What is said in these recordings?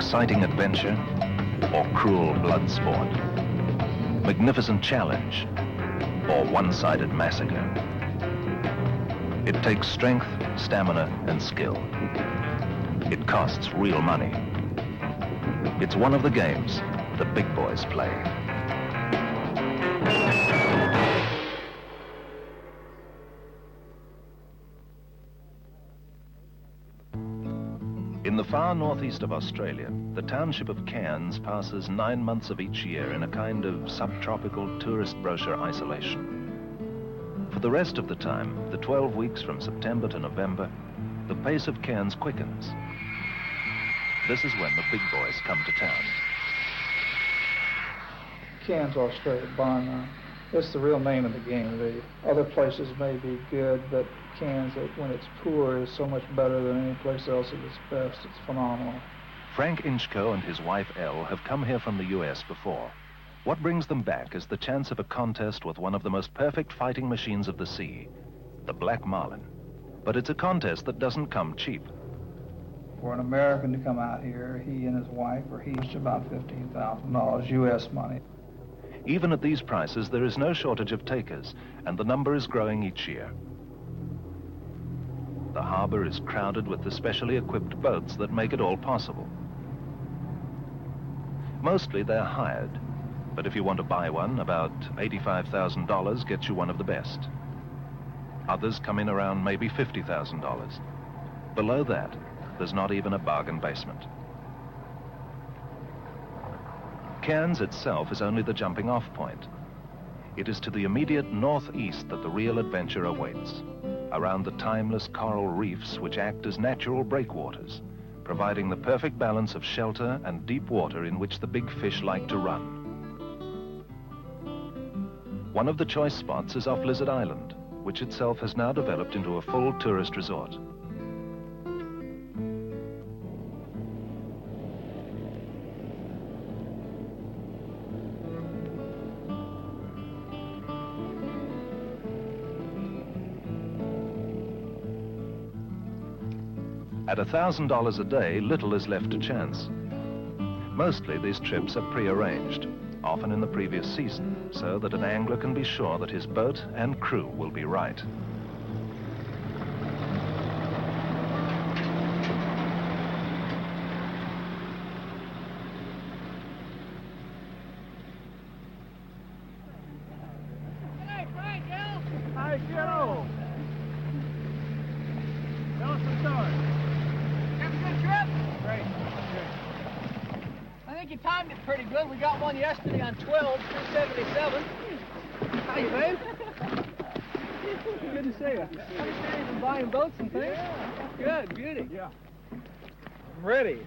Exciting adventure or cruel blood sport? Magnificent challenge or one-sided massacre? It takes strength, stamina, and skill. It costs real money. It's one of the games the big boys play. In the far northeast of Australia, the township of Cairns passes 9 months of each year in a kind of subtropical tourist brochure isolation. For the rest of the time, the 12 weeks from September to November, the pace of Cairns quickens. This is when the big boys come to town. Cairns, Australia, Barn. That's the real name of the game. The other places may be good, but Cairns, when it's poor, is so much better than any place else at its best. It's phenomenal. Frank Angenieux and his wife, Elle, have come here from the U.S. before. What brings them back is the chance of a contest with one of the most perfect fighting machines of the sea, the Black Marlin. But it's a contest that doesn't come cheap. For an American to come out here, he and his wife are each about $15,000 U.S. money. Even at these prices, there is no shortage of takers, and the number is growing each year. The harbor is crowded with the specially equipped boats that make it all possible. Mostly they're hired, but if you want to buy one, about $85,000 gets you one of the best. Others come in around maybe $50,000. Below that, there's not even a bargain basement. Cairns itself is only the jumping-off point. It is to the immediate northeast that the real adventure awaits, around the timeless coral reefs which act as natural breakwaters, providing the perfect balance of shelter and deep water in which the big fish like to run. One of the choice spots is off Lizard Island, which itself has now developed into a full tourist resort. At $1,000 a day, little is left to chance. Mostly these trips are pre-arranged, often in the previous season, so that an angler can be sure that his boat and crew will be right. Hey, Frank, Al! Hi, Joe! Tell us the story. Have a good trip? Great. I think you timed it pretty good. We got one yesterday on 12, 277. How you, babe? Good to see you. Understand you've been buying boats and things? Yeah. Good, beauty. Yeah. Ready.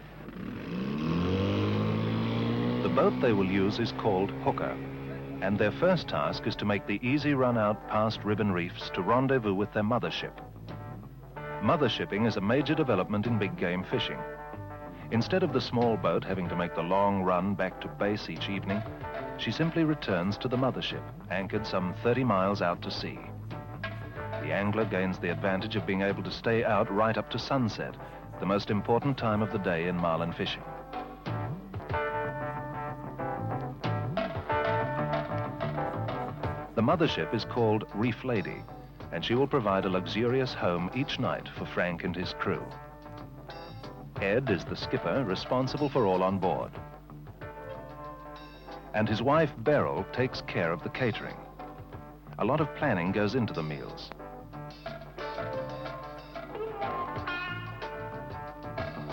The boat they will use is called Hooker, and their first task is to make the easy run out past Ribbon Reefs to rendezvous with their mothership. Mothershipping is a major development in big game fishing. Instead of the small boat having to make the long run back to base each evening, she simply returns to the mothership, anchored some 30 miles out to sea. The angler gains the advantage of being able to stay out right up to sunset, the most important time of the day in marlin fishing. The mothership is called Reef Lady, and she will provide a luxurious home each night for Frank and his crew. Ed is the skipper responsible for all on board. And his wife, Beryl, takes care of the catering. A lot of planning goes into the meals.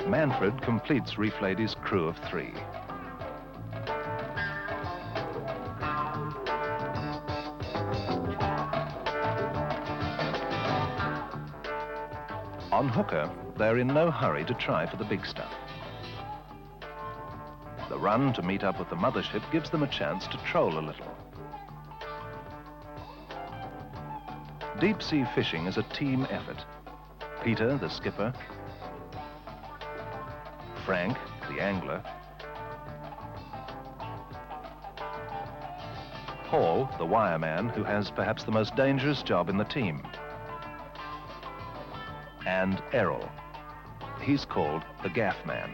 Manfred completes Reef Lady's crew of 3. On Hooker, they're in no hurry to try for the big stuff. The run to meet up with the mothership gives them a chance to troll a little. Deep sea fishing is a team effort. Peter, the skipper, Frank, the angler, Paul, the wireman, who has perhaps the most dangerous job in the team, and Errol. He's called the gaff man.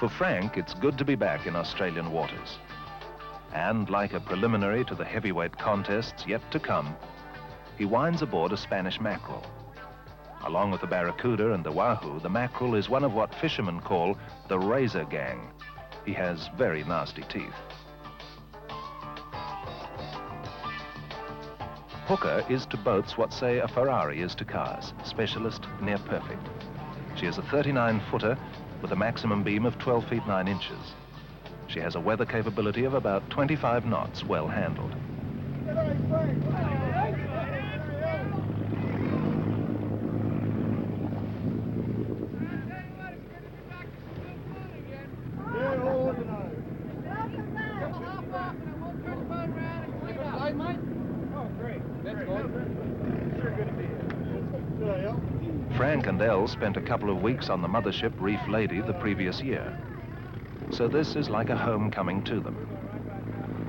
For Frank, it's good to be back in Australian waters. And like a preliminary to the heavyweight contests yet to come, he winds aboard a Spanish mackerel. Along with the barracuda and the wahoo, the mackerel is one of what fishermen call the razor gang. He has very nasty teeth. Hooker is to boats what, say, a Ferrari is to cars, specialist near perfect. She is a 39-footer with a maximum beam of 12 feet 9 inches. She has a weather capability of about 25 knots, well handled. Frank and Elle spent a couple of weeks on the mothership Reef Lady the previous year. So this is like a homecoming to them.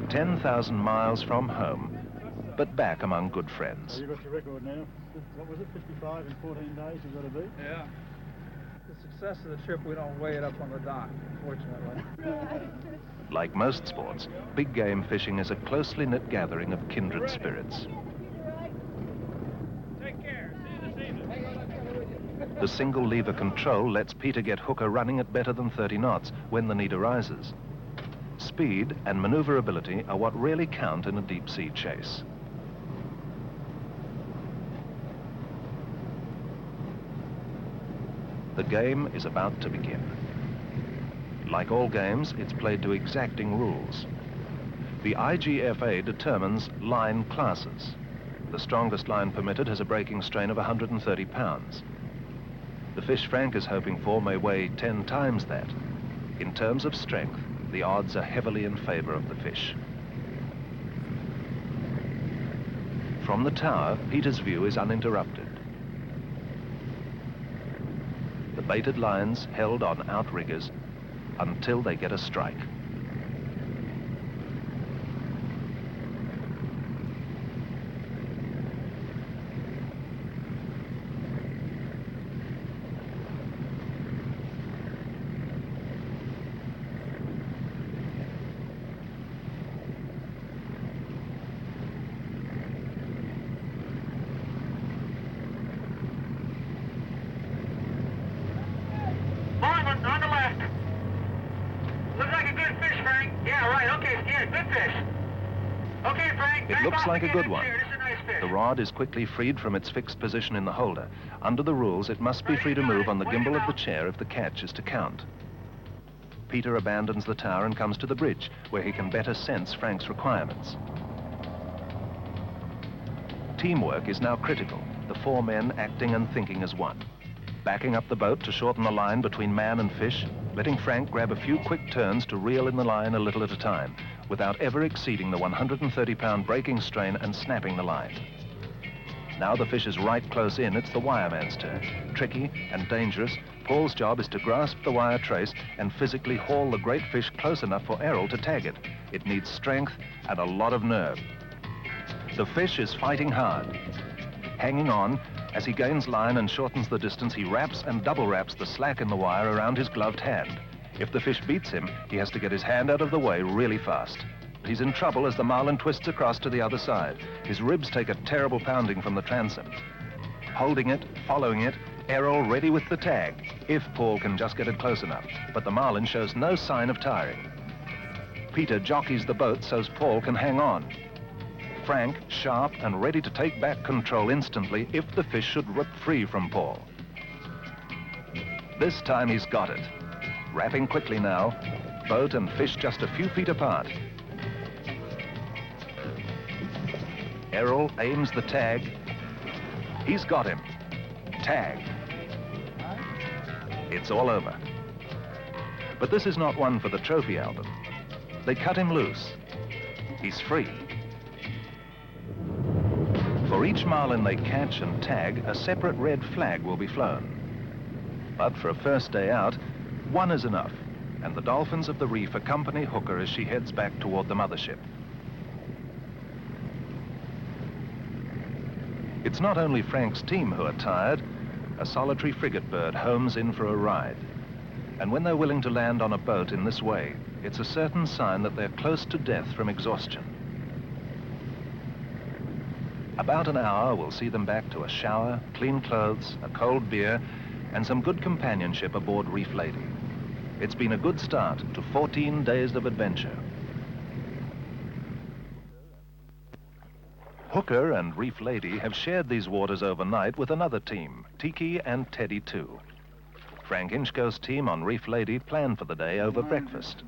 10,000 miles from home, but back among good friends. You got your record now. What was it, 55 in 14 days you've got to beat? Yeah. The success of the trip, we don't weigh it up on the dock, unfortunately. Like most sports, big game fishing is a closely knit gathering of kindred spirits. Take care. See you this evening. The single lever control lets Peter get Hooker running at better than 30 knots when the need arises. Speed and maneuverability are what really count in a deep-sea chase. The game is about to begin. Like all games, it's played to exacting rules. The IGFA determines line classes. The strongest line permitted has a breaking strain of 130 pounds. The fish Frank is hoping for may weigh 10 times that. In terms of strength, the odds are heavily in favor of the fish. From the tower, Peter's view is uninterrupted. The baited lines held on outriggers until they get a strike. Marlin, on the left. Looks like a good fish, Frank. Yeah, right, okay, yeah, good fish. Okay, Frank. It looks like a good one. This is a nice fish. The rod is quickly freed from its fixed position in the holder. Under the rules, it must be free to move on the gimbal of the chair if the catch is to count. Peter abandons the tower and comes to the bridge, where he can better sense Frank's requirements. Teamwork is now critical, the 4 men acting and thinking as one. Backing up the boat to shorten the line between man and fish, letting Frank grab a few quick turns to reel in the line a little at a time, without ever exceeding the 130-pound breaking strain and snapping the line. Now the fish is right close in, it's the wireman's turn. Tricky and dangerous, Paul's job is to grasp the wire trace and physically haul the great fish close enough for Errol to tag it. It needs strength and a lot of nerve. The fish is fighting hard. Hanging on, as he gains line and shortens the distance, he wraps and double wraps the slack in the wire around his gloved hand. If the fish beats him, he has to get his hand out of the way really fast. He's in trouble as the Marlin twists across to the other side. His ribs take a terrible pounding from the transom. Holding it, following it, Errol ready with the tag, if Paul can just get it close enough. But the Marlin shows no sign of tiring. Peter jockeys the boat so Paul can hang on. Frank, sharp and ready to take back control instantly if the fish should rip free from Paul. This time he's got it. Wrapping quickly now, boat and fish just a few feet apart. Errol aims the tag. He's got him. Tag. It's all over. But this is not one for the trophy album. They cut him loose. He's free. For each marlin they catch and tag, a separate red flag will be flown. But for a first day out, one is enough, and the dolphins of the reef accompany Hooker as she heads back toward the mothership. It's not only Frank's team who are tired. A solitary frigate bird homes in for a ride. And when they're willing to land on a boat in this way, it's a certain sign that they're close to death from exhaustion. About an hour will see them back to a shower, clean clothes, a cold beer, and some good companionship aboard Reef Lady. It's been a good start to 14 days of adventure. Hooker and Reef Lady have shared these waters overnight with another team, Tiki and Teddy too. Frank Inchco's team on Reef Lady planned for the day over breakfast.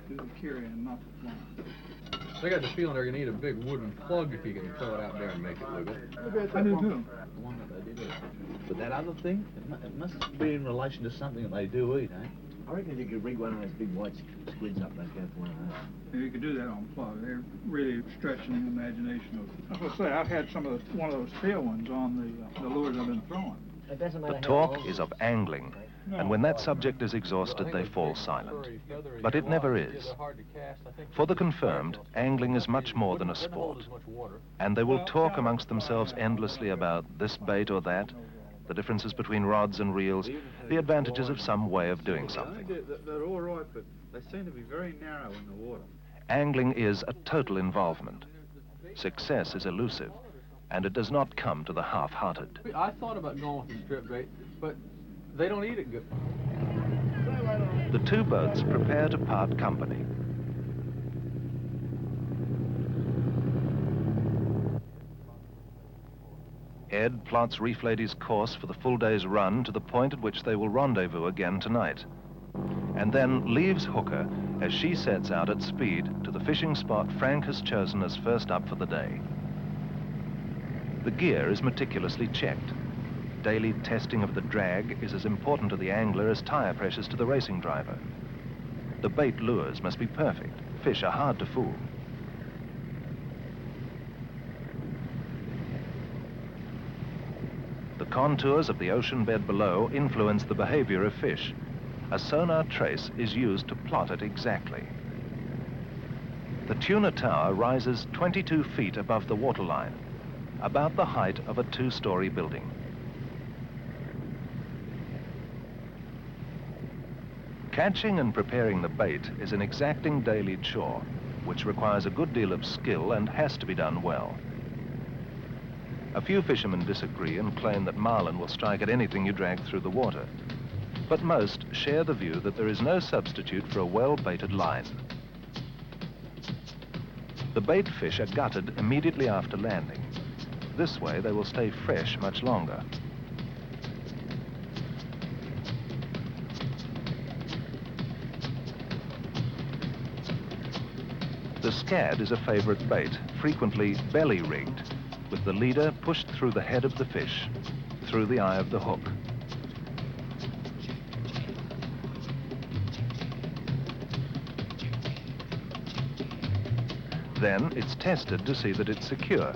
Do the carrying, not the flying. I got the feeling they're going to need a big wooden plug if you can throw it out there and make it wiggle. I do too. The one that they did. But that other thing, it must be in relation to something that they do eat, eh? I reckon you could rig one of those big white squids up back there for one of those. You could do that on plug. They're really stretching the imagination of. I was gonna say, I've had one of those tail ones on the lures I've been throwing. The talk is of angling, and when that subject is exhausted, they fall silent. But it never is. For the confirmed, angling is much more than a sport. And they will talk amongst themselves endlessly about this bait or that, the differences between rods and reels, the advantages of some way of doing something. They're all right, but they seem to be very narrow in the water. Angling is a total involvement. Success is elusive, and it does not come to the half-hearted. I thought about going with the strip bait, but they don't eat it good. The two boats prepare to part company. Ed plots Reef Lady's course for the full day's run to the point at which they will rendezvous again tonight, and then leaves Hooker as she sets out at speed to the fishing spot Frank has chosen as first up for the day. The gear is meticulously checked. Daily testing of the drag is as important to the angler as tire pressures to the racing driver. The bait lures must be perfect. Fish are hard to fool. The contours of the ocean bed below influence the behavior of fish. A sonar trace is used to plot it exactly. The tuna tower rises 22 feet above the waterline, about the height of a two-story building. Catching and preparing the bait is an exacting daily chore, which requires a good deal of skill and has to be done well. A few fishermen disagree and claim that marlin will strike at anything you drag through the water, but most share the view that there is no substitute for a well-baited line. The bait fish are gutted immediately after landing. This way they will stay fresh much longer. The scad is a favorite bait, frequently belly-rigged, with the leader pushed through the head of the fish, through the eye of the hook. Then it's tested to see that it's secure.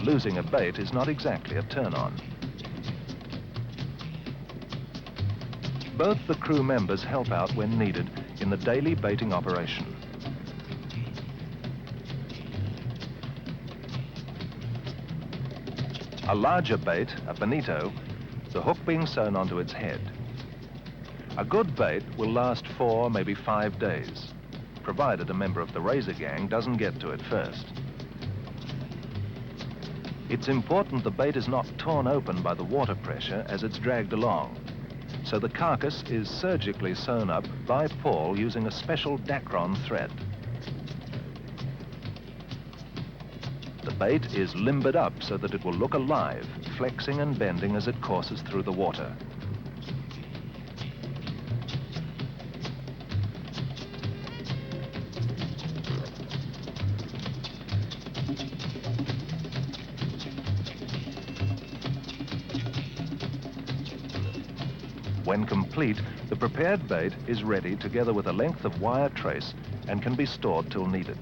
Losing a bait is not exactly a turn-on. Both the crew members help out when needed in the daily baiting operation. A larger bait, a bonito, the hook being sewn onto its head. A good bait will last 4, maybe 5 days, provided a member of the razor gang doesn't get to it first. It's important the bait is not torn open by the water pressure as it's dragged along, so the carcass is surgically sewn up by Paul using a special Dacron thread. The bait is limbered up so that it will look alive, flexing and bending as it courses through the water. When complete, the prepared bait is ready together with a length of wire trace and can be stored till needed.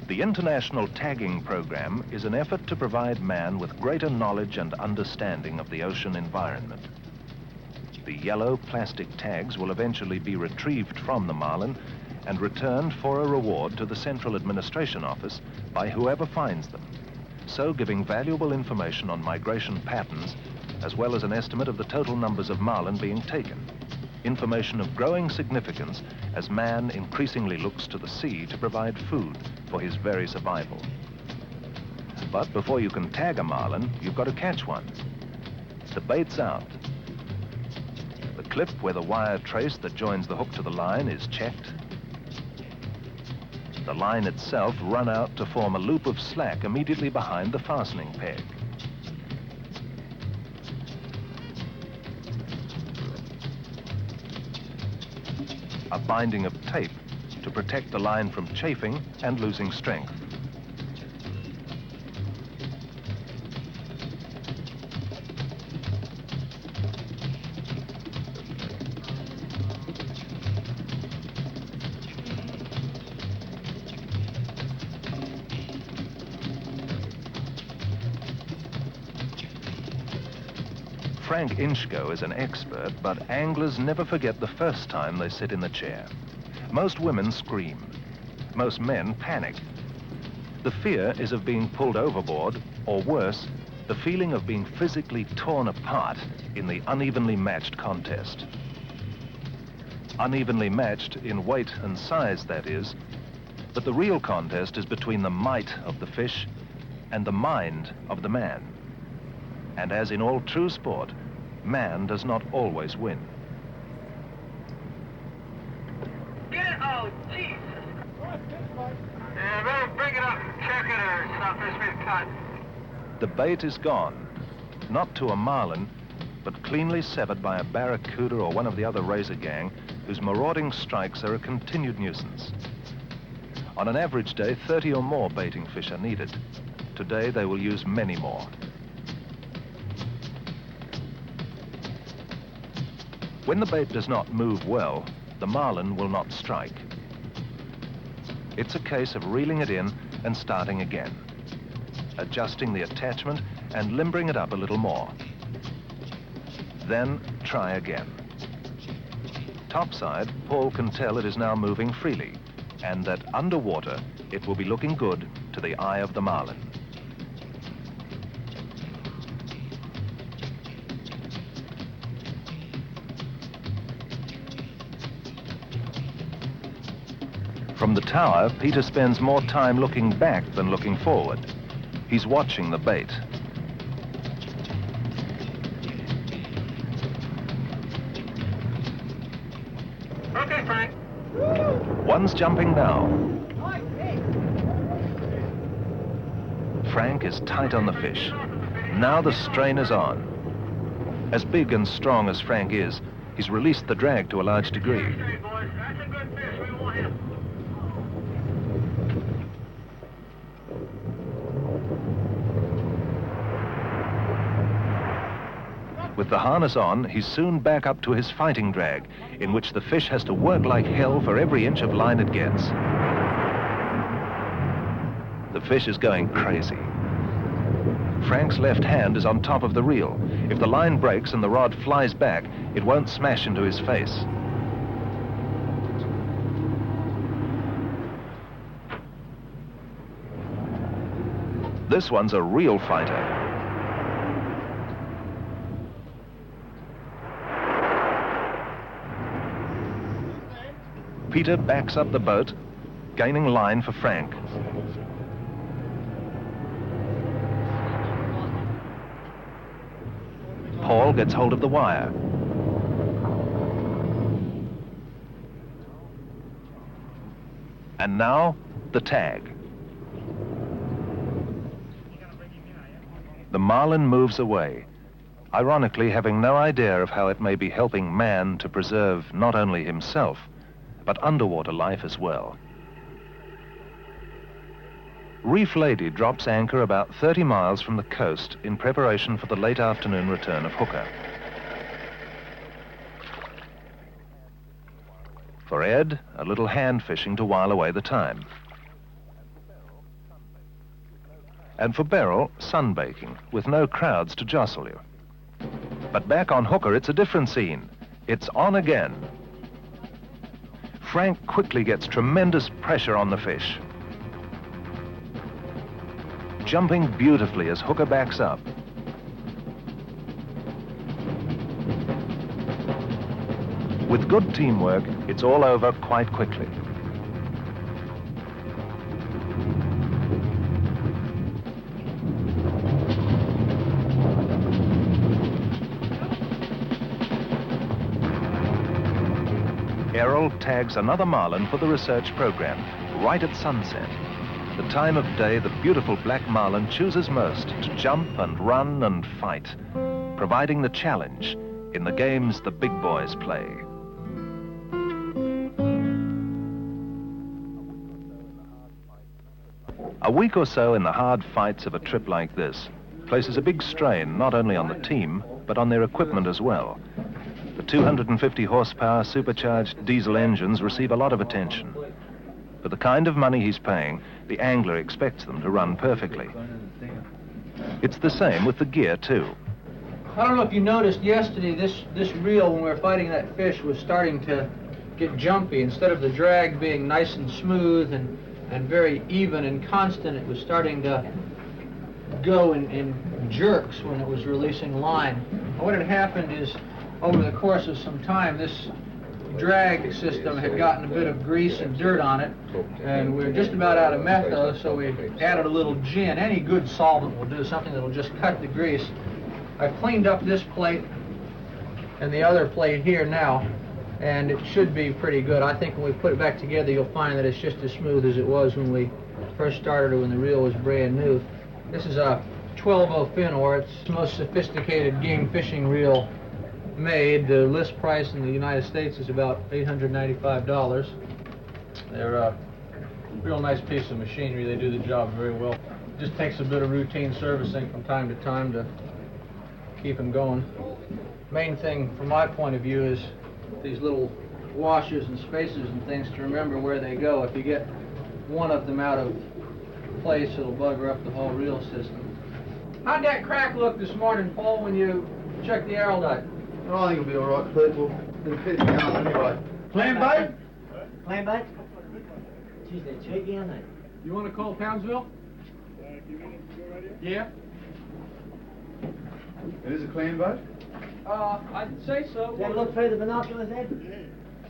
The International Tagging Program is an effort to provide man with greater knowledge and understanding of the ocean environment. The yellow plastic tags will eventually be retrieved from the marlin and returned for a reward to the Central Administration Office by whoever finds them, so giving valuable information on migration patterns as well as an estimate of the total numbers of marlin being taken. Information of growing significance as man increasingly looks to the sea to provide food for his very survival. But before you can tag a marlin, you've got to catch one. The bait's out. The clip where the wire trace that joins the hook to the line is checked. The line itself run out to form a loop of slack immediately behind the fastening peg. A binding of tape to protect the line from chafing and losing strength. Frank Inchko is an expert, but anglers never forget the first time they sit in the chair. Most women scream. Most men panic. The fear is of being pulled overboard, or worse, the feeling of being physically torn apart in the unevenly matched contest. Unevenly matched in weight and size, that is, but the real contest is between the might of the fish and the mind of the man. And as in all true sport, man does not always win. Get it? Oh, Jesus. Yeah, better bring it up and check it or something. It's been cut. The bait is gone, not to a marlin, but cleanly severed by a barracuda or one of the other razor gang, whose marauding strikes are a continued nuisance. On an average day, 30 or more baiting fish are needed. Today, they will use many more. When the bait does not move well, the marlin will not strike. It's a case of reeling it in and starting again, adjusting the attachment and limbering it up a little more. Then try again. Topside, Paul can tell it is now moving freely, and that underwater it will be looking good to the eye of the marlin. From the tower, Peter spends more time looking back than looking forward. He's watching the bait. Okay, Frank. One's jumping now. Frank is tight on the fish. Now the strain is on. As big and strong as Frank is, he's released the drag to a large degree. Okay, boys. That's a good fish. We want him. With the harness on, he's soon back up to his fighting drag, in which the fish has to work like hell for every inch of line it gets. The fish is going crazy. Frank's left hand is on top of the reel. If the line breaks and the rod flies back, it won't smash into his face. This one's a real fighter. Peter backs up the boat, gaining line for Frank. Paul gets hold of the wire. And now, the tag. The marlin moves away, ironically having no idea of how it may be helping man to preserve not only himself, but underwater life as well. Reef Lady drops anchor about 30 miles from the coast in preparation for the late afternoon return of Hooker. For Ed, a little hand fishing to while away the time. And for Beryl, sunbaking, with no crowds to jostle you. But back on Hooker, it's a different scene. It's on again. Frank quickly gets tremendous pressure on the fish. Jumping beautifully as Hooker backs up. With good teamwork, it's all over quite quickly. Errol tags another marlin for the research program, right at sunset. The time of day the beautiful black marlin chooses most to jump and run and fight, providing the challenge in the games the big boys play. A week or so in the hard fights of a trip like this places a big strain not only on the team, but on their equipment as well. The 250 horsepower supercharged diesel engines receive a lot of attention. For the kind of money he's paying, the angler expects them to run perfectly. It's the same with the gear too. I don't know if you noticed yesterday, this reel when we were fighting that fish was starting to get jumpy. Instead of the drag being nice and smooth and very even and constant, it was starting to go in jerks when it was releasing line. And what had happened is, over the course of some time, this drag system had gotten a bit of grease and dirt on it, and we were just about out of metho, so we added a little gin. Any good solvent will do, something that will just cut the grease. I've cleaned up this plate and the other plate here now, and it should be pretty good. I think when we put it back together, you'll find that it's just as smooth as it was when we first started or when the reel was brand new. This is a 12-0 fin oar. It's the most sophisticated game fishing reel made. The list price in the United States is about $895. They're a real nice piece of machinery. They do the job very well. It just takes a bit of routine servicing from time to time to keep them going. Main thing from my point of view is these little washers and spacers and things to remember where they go. If you get one of them out of place, it'll bugger up the whole reel system. How'd that crack look this morning, Paul, when you checked the arrow light? Oh, I think it'll be all right, Pete. We'll fit it down anyway. Clam bait? Clam bait? Geez, they're cheeky, aren't they? You want to call Townsville? Yeah? It is a clam boat? I'd say so. Did you look through the binoculars, Ed?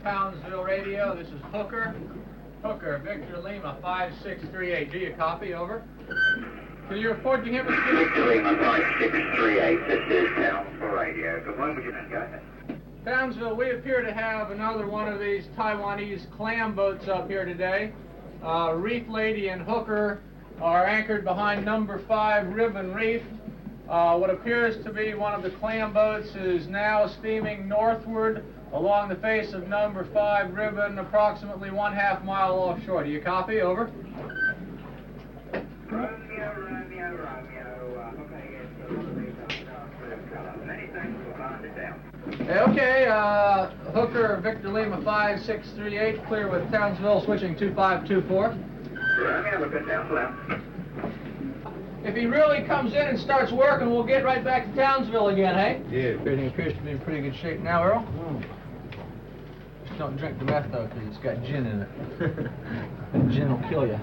Townsville radio, this is Hooker. Hooker, Victor Lima, 5638. Do you copy? Over. Can you report to him? Victor Lima, 5638. This is Townsville radio. Good morning, would you go ahead? Townsville, we appear to have another one of these Taiwanese clam boats up here today. Reef Lady and Hooker are anchored behind number 5 Ribbon Reef. What appears to be one of the clam boats is now steaming northward along the face of number 5 Ribbon, approximately 1/2 mile offshore. Do you copy? Over. Romeo. Many thanks, we'll find it down. Okay, Hooker, Victor Lima, 5638, clear with Townsville, switching 2524. Romeo, look at down, down. If he really comes in and starts working, we'll get right back to Townsville again, hey? Yeah. Everything appears to be in pretty good shape now, Earl. Just don't drink the meth, though, because it's got gin in it. And gin will kill you.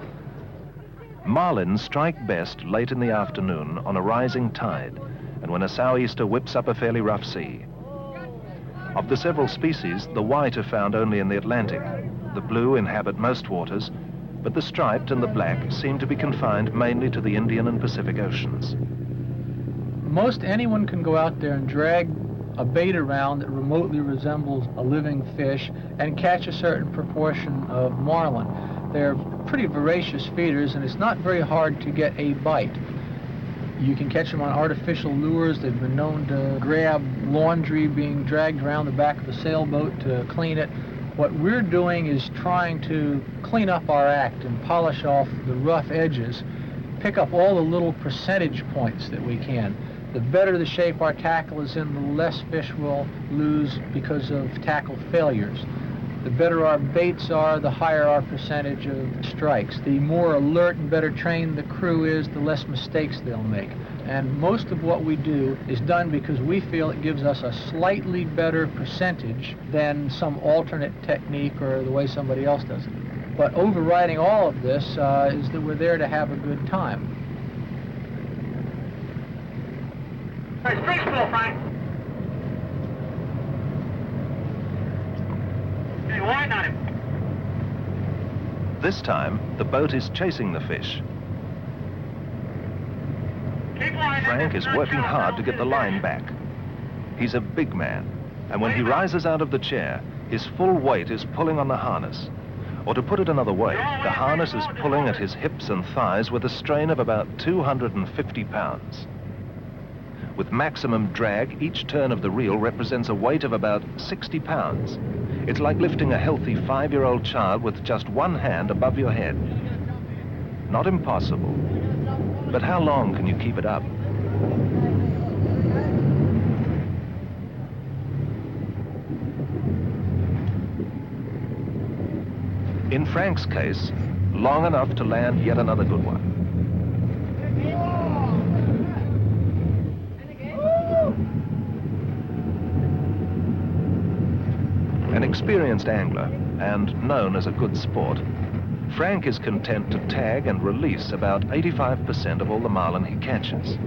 Marlins strike best late in the afternoon on a rising tide and when a sou'easter whips up a fairly rough sea. Of the several species, the white are found only in the Atlantic. The blue inhabit most waters, but the striped and the black seem to be confined mainly to the Indian and Pacific Oceans. Most anyone can go out there and drag a bait around that remotely resembles a living fish and catch a certain proportion of marlin. They're pretty voracious feeders, and it's not very hard to get a bite. You can catch them on artificial lures. They've been known to grab laundry being dragged around the back of a sailboat to clean it. What we're doing is trying to clean up our act and polish off the rough edges, pick up all the little percentage points that we can. The better the shape our tackle is in, the less fish we'll lose because of tackle failures. The better our baits are, the higher our percentage of strikes. The more alert and better trained the crew is, the less mistakes they'll make. And most of what we do is done because we feel it gives us a slightly better percentage than some alternate technique or the way somebody else does it. But overriding all of this is that we're there to have a good time. Hey, space ball, Frank. Hey, widen on him. This time, the boat is chasing the fish. Keep widening. Frank is working hard to get the line back. He's a big man, and when he rises out of the chair, his full weight is pulling on the harness. Or to put it another way, the harness is pulling at his hips and thighs with a strain of about 250 pounds. With maximum drag, each turn of the reel represents a weight of about 60 pounds. It's like lifting a healthy 5-year-old child with just one hand above your head. Not impossible, but how long can you keep it up? In Frank's case, long enough to land yet another good one. An experienced angler, and known as a good sport, Frank is content to tag and release about 85% of all the marlin he catches.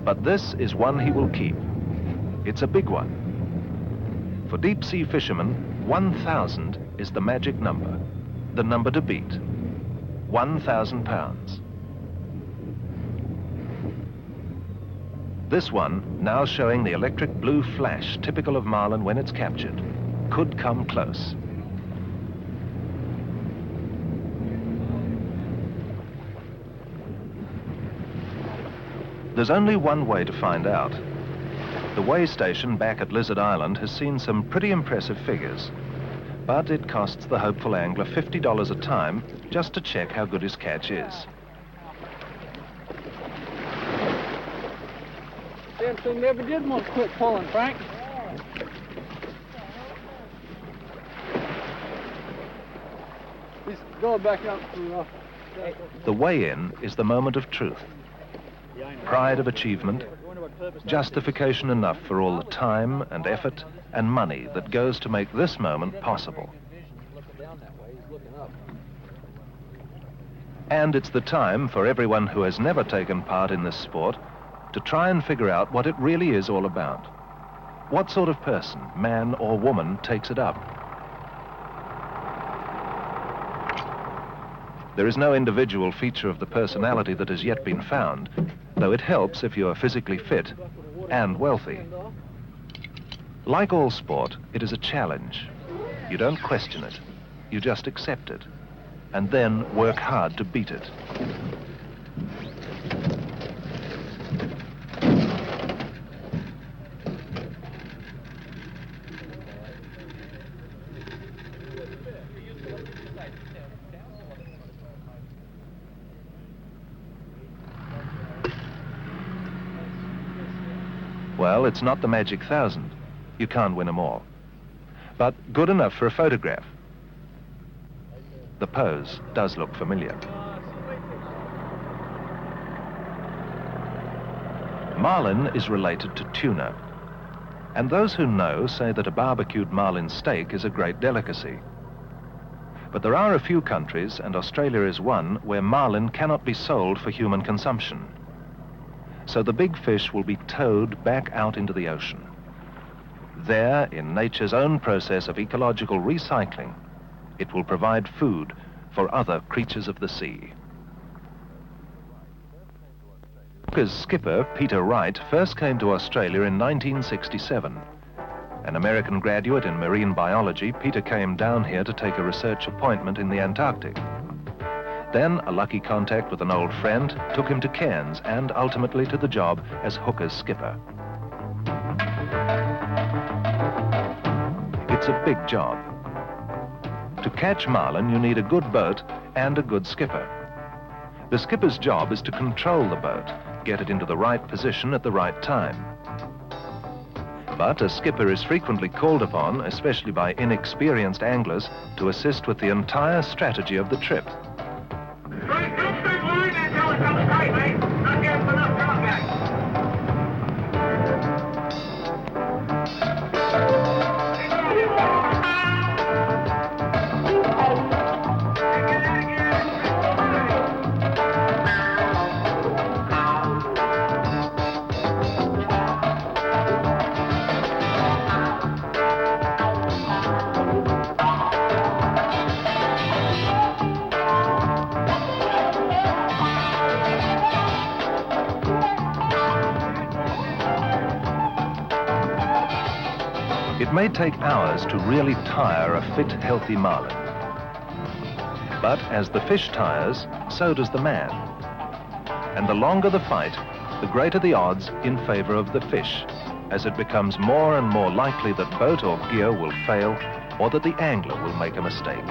But this is one he will keep. It's a big one. For deep-sea fishermen, 1,000 is the magic number, the number to beat. 1,000 pounds. This one, now showing the electric blue flash typical of marlin when it's captured, could come close. There's only one way to find out. The weigh station back at Lizard Island has seen some pretty impressive figures, but it costs the hopeful angler $50 a time just to check how good his catch is. Damn thing never did want to quit pulling, Frank. He's going back up to... The weigh-in is the moment of truth. Pride of achievement, justification enough for all the time and effort and money that goes to make this moment possible. And it's the time for everyone who has never taken part in this sport to try and figure out what it really is all about. What sort of person, man or woman, takes it up? There is no individual feature of the personality that has yet been found, though it helps if you are physically fit and wealthy. Like all sport, it is a challenge. You don't question it, you just accept it, and then work hard to beat it. Well, it's not the magic 1,000. You can't win them all. But good enough for a photograph. The pose does look familiar. Marlin is related to tuna. And those who know say that a barbecued marlin steak is a great delicacy. But there are a few countries, and Australia is one, where marlin cannot be sold for human consumption. So the big fish will be towed back out into the ocean. There, in nature's own process of ecological recycling, it will provide food for other creatures of the sea. Hooker's skipper, Peter Wright, first came to Australia in 1967. An American graduate in marine biology, Peter came down here to take a research appointment in the Antarctic. Then, a lucky contact with an old friend took him to Cairns and ultimately to the job as Hooker's skipper. It's a big job. To catch marlin, you need a good boat and a good skipper. The skipper's job is to control the boat, get it into the right position at the right time. But a skipper is frequently called upon, especially by inexperienced anglers, to assist with the entire strategy of the trip. Frank, don't start line until it comes tight, mate. Not getting enough contact. It may take hours to really tire a fit, healthy marlin. But as the fish tires, so does the man. And the longer the fight, the greater the odds in favor of the fish, as it becomes more and more likely that boat or gear will fail or that the angler will make a mistake.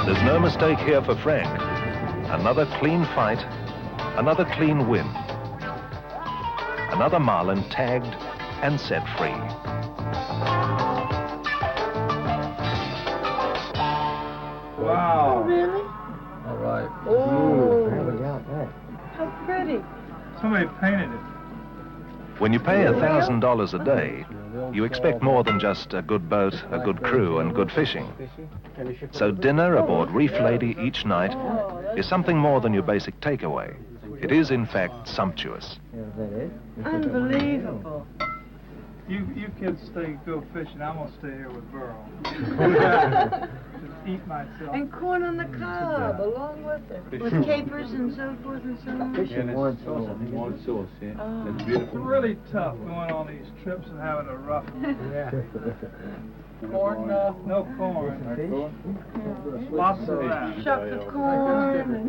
There's no mistake here for Frank. Another clean fight, another clean win. Another marlin tagged and set free. Wow. Really? All right. Oh, how pretty. Somebody painted it. When you pay $1,000 a day, you expect more than just a good boat, a good crew, and good fishing. So dinner aboard Reef Lady each night is something more than your basic takeaway. It is, in fact, sumptuous. Unbelievable. You kids go fishing. I'm gonna stay here with Burl. Just eat myself. And corn on the cob along with it. With capers and so forth and so on. Fishing one sauce, I think. One sauce, yeah. Oh. That's It's beautiful. really tough going on these trips and having a rough. Corn, No corn. Lots of that. Shuck the corn.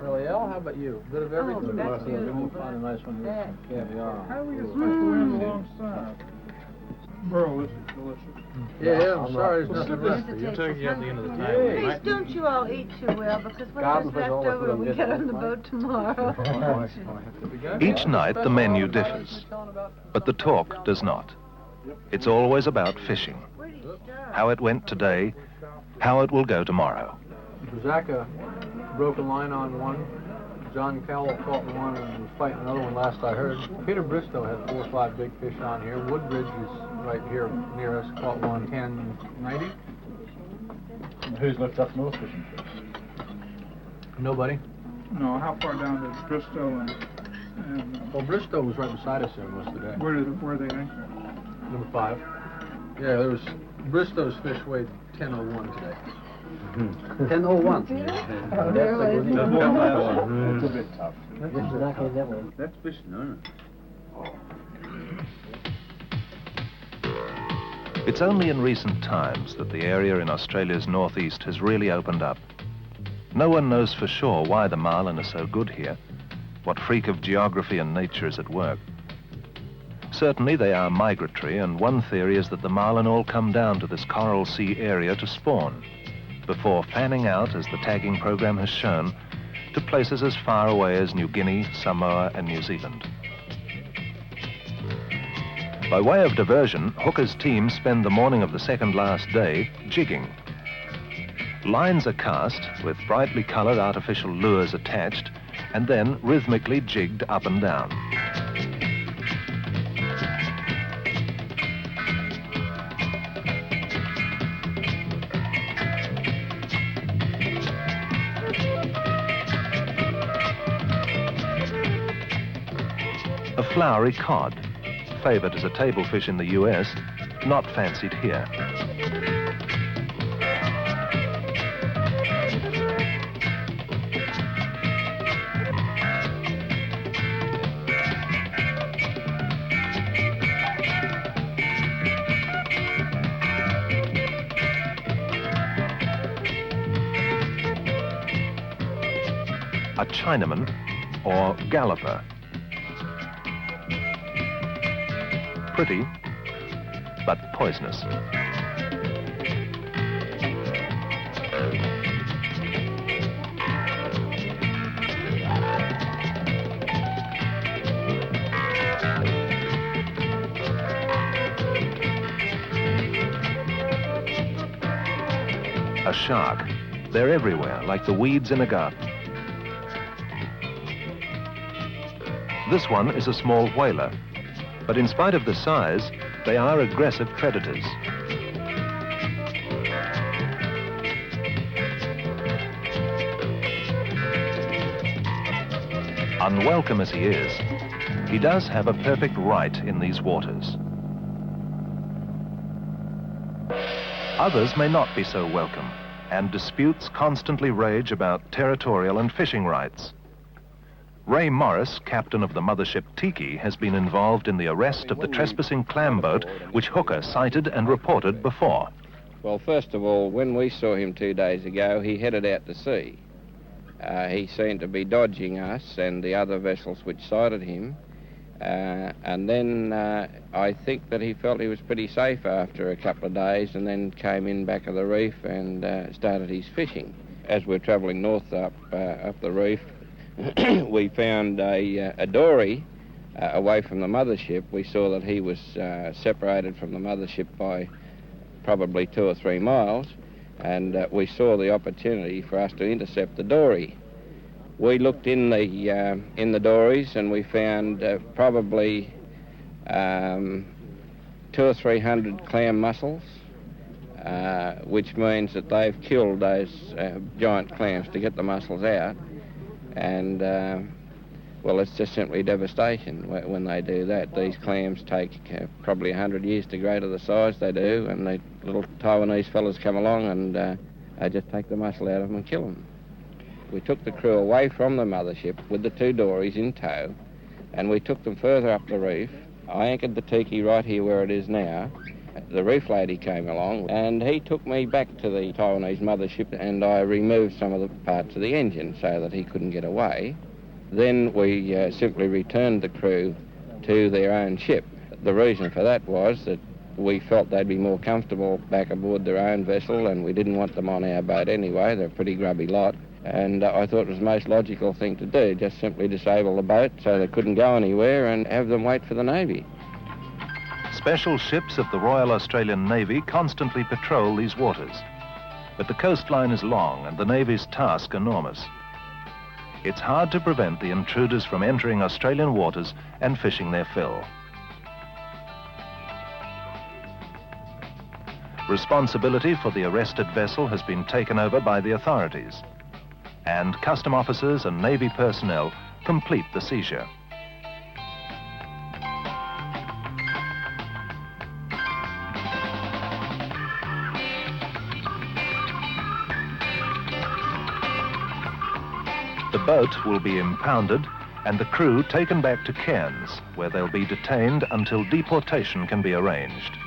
really, Al, how about you? A bit of everything? Oh, that's beautiful. We'll find a nice one with some caviar. How do we get special in alongside? Burl, this is delicious. Yeah, I'm sorry, there's nothing Yes, left. it You're tastes taking you at the end of the wonderful. time, Please right? don't you all eat too well, because whatever's left over when we get on the boat tomorrow. Each night the menu differs, but the talk does not. It's always about fishing. Where do you start? How it went today, how it will go tomorrow. Zaka broke a line on one. John Cowell caught one and was fighting another one last I heard. Peter Bristow had 4 or 5 big fish on here. Woodbridge is right here near us, caught one 10.90. Who's left up north fishing? Nobody. No, how far down did Bristow and Well, Bristow was right beside us there most of the day. where they anchor? Number 5. Yeah, there was Bristow's fish weighed 10.01 today. 10:01. It's a bit tough. That's fish, no. It's only in recent times that the area in Australia's northeast has really opened up. No one knows for sure why the marlin are so good here, what freak of geography and nature is at work. Certainly they are migratory, and one theory is that the marlin all come down to this Coral Sea area to spawn, before fanning out, as the tagging program has shown, to places as far away as New Guinea, Samoa, and New Zealand. By way of diversion, Hooker's team spend the morning of the second last day jigging. Lines are cast with brightly colored artificial lures attached and then rhythmically jigged up and down. A flowery cod, favored as a table fish in the US, not fancied here. A Chinaman or galloper. Pretty, but poisonous. A shark. They're everywhere, like the weeds in a garden. This one is a small whaler, but in spite of the size, they are aggressive predators. Unwelcome as he is, he does have a perfect right in these waters. Others may not be so welcome, and disputes constantly rage about territorial and fishing rights. Ray Morris, captain of the mothership Tiki, has been involved in the arrest of the trespassing clam boat which Hooker sighted and reported before. Well, first of all, when we saw him 2 days ago, he headed out to sea. He seemed to be dodging us and the other vessels which sighted him. And then I think that he felt he was pretty safe after a couple of days, and then came in back of the reef and started his fishing. As we're travelling north up the reef, we found a dory away from the mothership. We saw that he was separated from the mothership by probably 2 or 3 miles, and we saw the opportunity for us to intercept the dory. We looked in the dories, and we found probably 200 or 300 clam mussels, which means that they've killed those giant clams to get the mussels out. And, well, it's just simply devastation when they do that. These clams take probably 100 years to grow to the size they do, and the little Taiwanese fellas come along and they just take the mussel out of them and kill them. We took the crew away from the mothership with the 2 dories in tow, and we took them further up the reef. I anchored the Tiki right here where it is now. The reef lady came along, and he took me back to the Taiwanese mothership, and I removed some of the parts of the engine so that he couldn't get away. Then we simply returned the crew to their own ship. The reason for that was that we felt they'd be more comfortable back aboard their own vessel, and we didn't want them on our boat anyway. They're a pretty grubby lot. And I thought it was the most logical thing to do, just simply disable the boat so they couldn't go anywhere and have them wait for the Navy. Special ships of the Royal Australian Navy constantly patrol these waters. But the coastline is long and the Navy's task enormous. It's hard to prevent the intruders from entering Australian waters and fishing their fill. Responsibility for the arrested vessel has been taken over by the authorities, and custom officers and Navy personnel complete the seizure. The boat will be impounded and the crew taken back to Cairns, where they'll be detained until deportation can be arranged.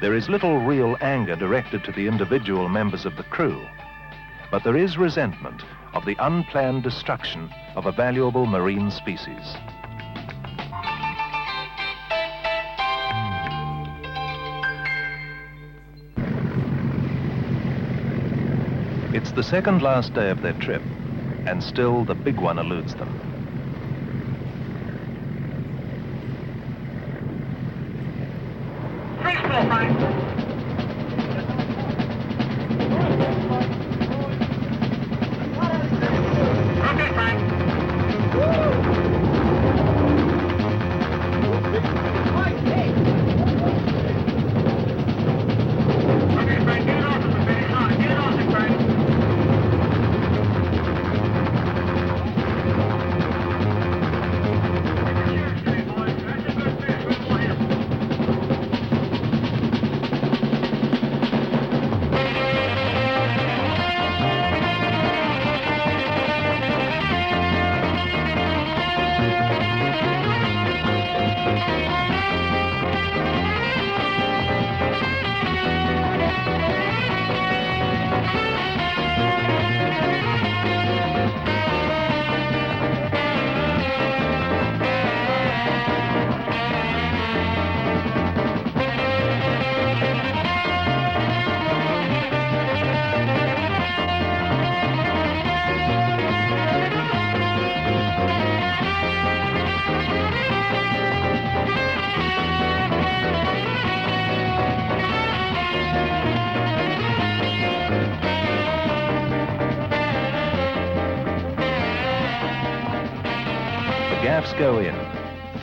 There is little real anger directed to the individual members of the crew, but there is resentment of the unplanned destruction of a valuable marine species. It's the second last day of their trip, and still the big one eludes them. Gaffs go in,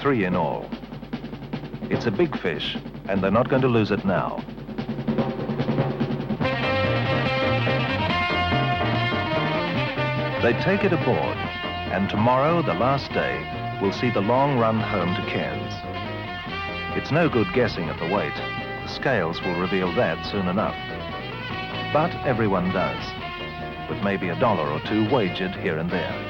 3 in all. It's a big fish, and they're not going to lose it now. They take it aboard, And tomorrow, the last day, will see the long run home to Cairns. It's no good guessing at the weight. The scales will reveal that soon enough. But everyone does, with maybe $1 or $2 wagered here and there.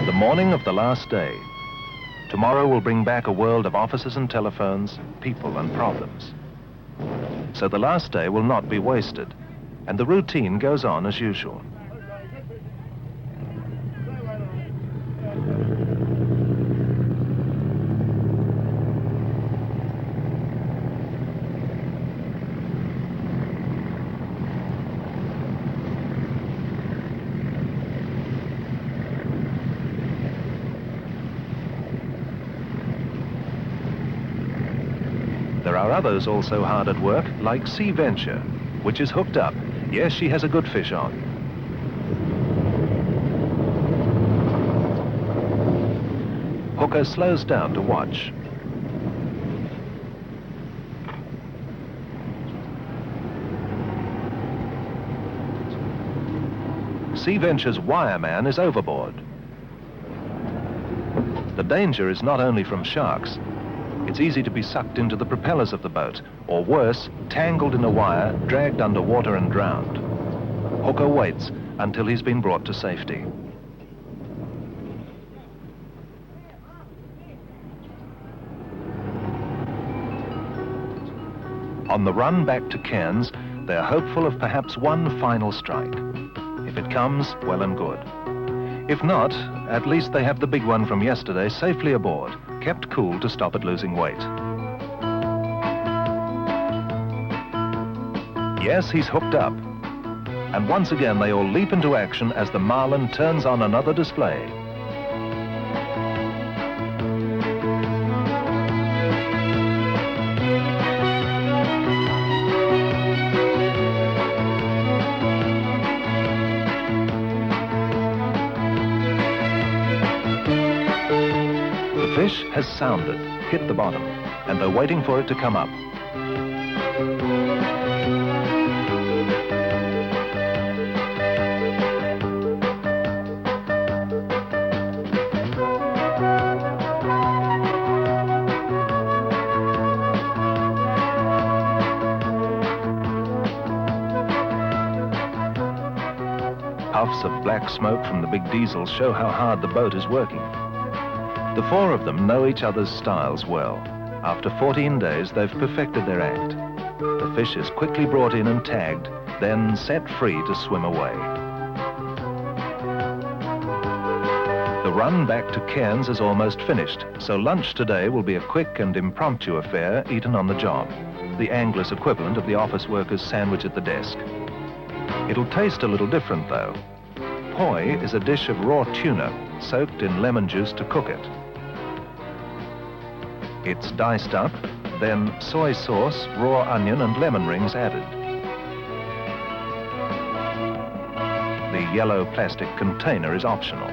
The morning of the last day. Tomorrow will bring back a world of offices and telephones, people and problems. So the last day will not be wasted, and the routine goes on as usual. There are others also hard at work, like Sea Venture, which is hooked up. Yes, she has a good fish on. Hooker slows down to watch. Sea Venture's wireman is overboard. The danger is not only from sharks. It's easy to be sucked into the propellers of the boat, or worse, tangled in a wire, dragged underwater and drowned. Hooker waits until he's been brought to safety. On the run back to Cairns, they're hopeful of perhaps one final strike. If it comes, well and good. If not, at least they have the big one from yesterday safely aboard, kept cool to stop it losing weight. Yes, he's hooked up. And once again, they all leap into action as the Marlin turns on another display. The fish has sounded, hit the bottom, and they're waiting for it to come up. Puffs of black smoke from the big diesels show how hard the boat is working. The four of them know each other's styles well. After 14 days, they've perfected their act. The fish is quickly brought in and tagged, then set free to swim away. The run back to Cairns is almost finished, so lunch today will be a quick and impromptu affair eaten on the job, the angler's equivalent of the office worker's sandwich at the desk. It'll taste a little different, though. Poi is a dish of raw tuna, soaked in lemon juice to cook it. It's diced up, then soy sauce, raw onion and lemon rings added. The yellow plastic container is optional.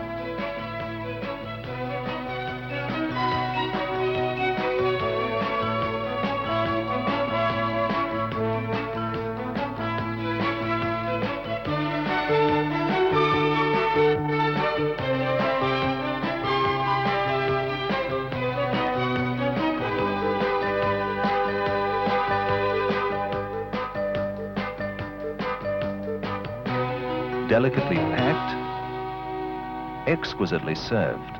Delicately packed, exquisitely served,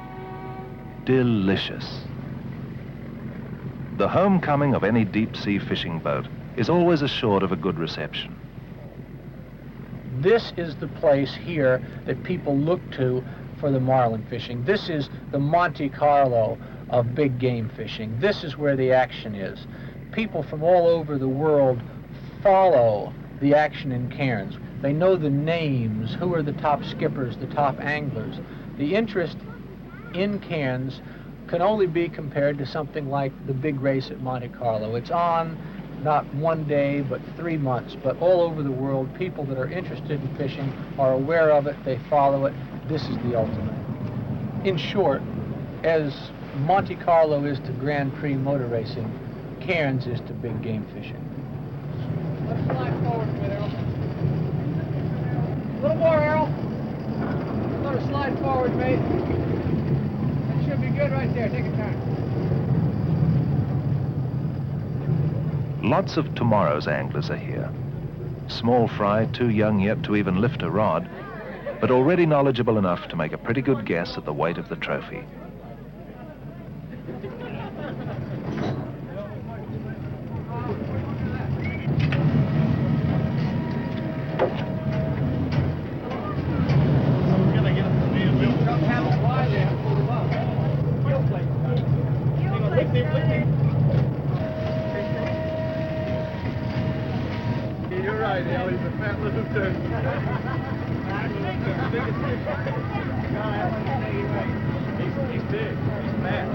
delicious. The homecoming of any deep-sea fishing boat is always assured of a good reception. This is the place here that people look to for the marlin fishing. This is the Monte Carlo of big game fishing. This is where the action is. People from all over the world follow the action in Cairns. They know the names, who are the top skippers, the top anglers. The interest in Cairns can only be compared to something like the big race at Monte Carlo. It's on not one day, but 3 months. But all over the world, people that are interested in fishing are aware of it, they follow it. This is the ultimate. In short, as Monte Carlo is to Grand Prix motor racing, Cairns is to big game fishing. Let's slide forward a bit, Errol. A little more, Errol. Let us slide forward, mate. That should be good right there. Take your time. Lots of tomorrow's anglers are here. Small fry, too young yet to even lift a rod, but already knowledgeable enough to make a pretty good guess at the weight of the trophy. You're right, Al, he's a fat little turd. He's big. He's fat.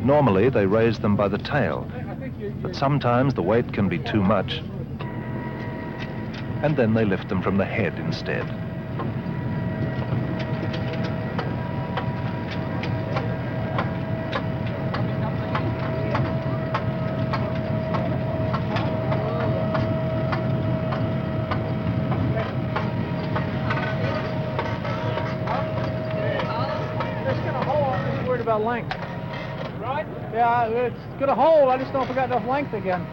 Normally, they raise them by the tail, but sometimes the weight can be too much, and then they lift them from the head instead. About length. Right? Yeah, it's gonna hold. I just don't know if we got enough length again.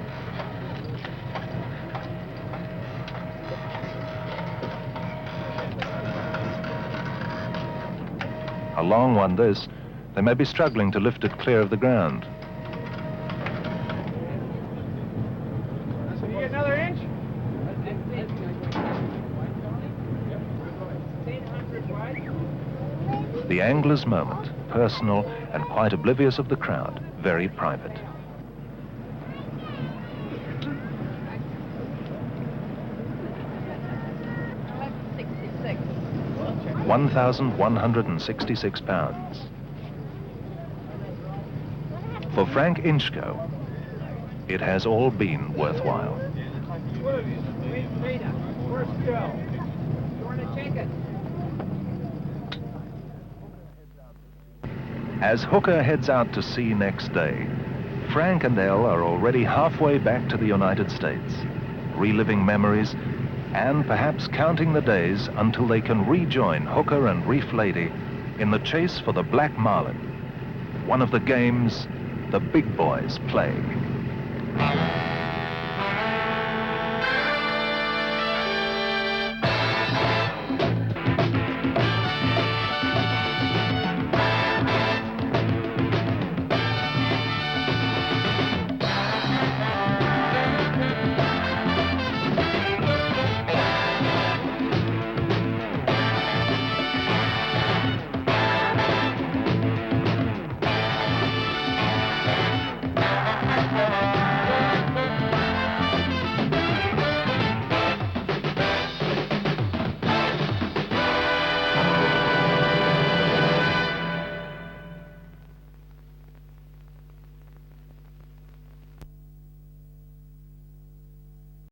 A long one this, they may be struggling to lift it clear of the ground. So you get another inch? The angler's moment, personal and quite oblivious of the crowd, very private. £1,166. 1,166 pounds. For Frank Inchko, it has all been worthwhile. Where's Joe? You want to take it? As Hooker heads out to sea next day, Frank and Elle are already halfway back to the United States, reliving memories and perhaps counting the days until they can rejoin Hooker and Reef Lady in the chase for the Black Marlin, one of the games the big boys play.